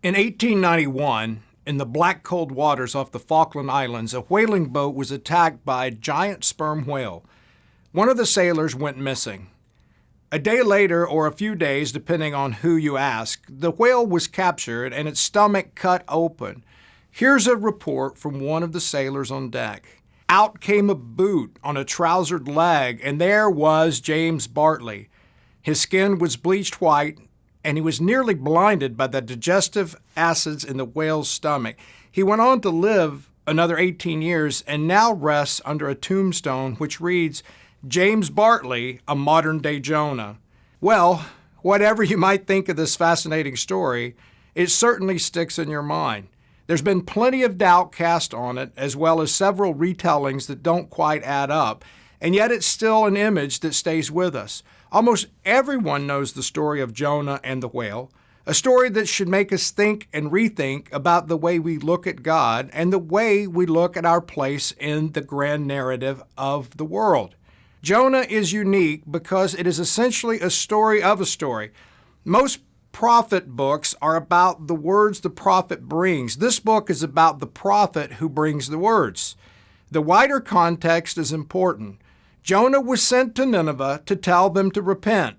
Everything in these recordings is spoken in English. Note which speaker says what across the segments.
Speaker 1: In 1891, in the black cold waters off the Falkland Islands, a whaling boat was attacked by a giant sperm whale. One of the sailors went missing. A day later, or a few days, depending on who you ask, the whale was captured and its stomach cut open. Here's a report from one of the sailors on deck. Out came a boot on a trousered leg, and there was James Bartley. His skin was bleached white, and he was nearly blinded by the digestive acids in the whale's stomach. He went on to live another 18 years and now rests under a tombstone which reads, James Bartley, a modern-day Jonah. Well, whatever you might think of this fascinating story, it certainly sticks in your mind. There's been plenty of doubt cast on it, as well as several retellings that don't quite add up, and yet it's still an image that stays with us. Almost everyone knows the story of Jonah and the whale, a story that should make us think and rethink about the way we look at God and the way we look at our place in the grand narrative of the world. Jonah is unique because it is essentially a story of a story. Most prophet books are about the words the prophet brings. This book is about the prophet who brings the words. The wider context is important. Jonah was sent to Nineveh to tell them to repent.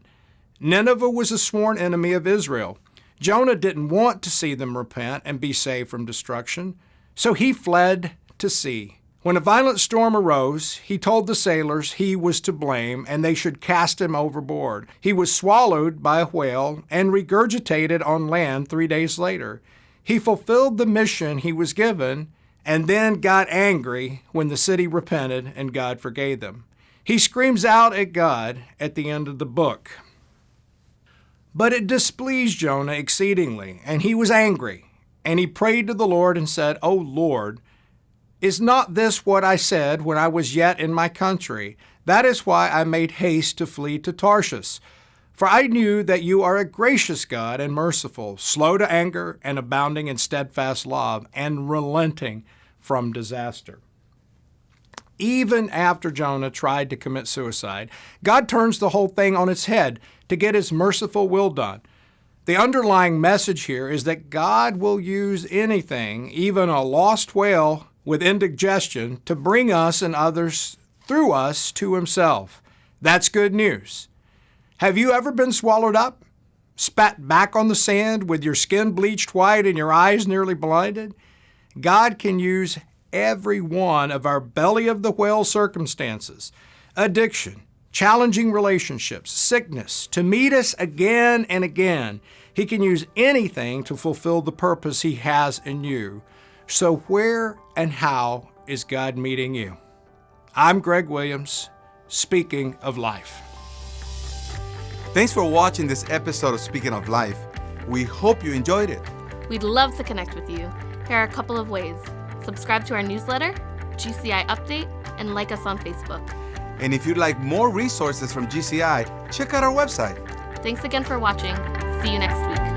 Speaker 1: Nineveh was a sworn enemy of Israel. Jonah didn't want to see them repent and be saved from destruction, so he fled to sea. When a violent storm arose, he told the sailors he was to blame and they should cast him overboard. He was swallowed by a whale and regurgitated on land 3 days later. He fulfilled the mission he was given and then got angry when the city repented and God forgave them. He screams out at God at the end of the book. But it displeased Jonah exceedingly, and he was angry. And he prayed to the Lord and said, O Lord, is not this what I said when I was yet in my country? That is why I made haste to flee to Tarshish. For I knew that you are a gracious God and merciful, slow to anger and abounding in steadfast love, and relenting from disaster. Even after Jonah tried to commit suicide, God turns the whole thing on its head to get his merciful will done. The underlying message here is that God will use anything, even a lost whale with indigestion, to bring us and others through us to himself. That's good news. Have you ever been swallowed up, spat back on the sand with your skin bleached white and your eyes nearly blinded? God can use every one of our belly of the whale circumstances, addiction, challenging relationships, sickness, to meet us again and again. He can use anything to fulfill the purpose he has in you. So where and how is God meeting you? I'm Greg Williams, speaking of life.
Speaker 2: Thanks for watching this episode of Speaking of Life. We hope you enjoyed it.
Speaker 3: We'd love to connect with you. Here are a couple of ways. Subscribe to our newsletter, GCI Update, and like us on Facebook.
Speaker 2: And if you'd like more resources from GCI, check out our website.
Speaker 3: Thanks again for watching. See you next week.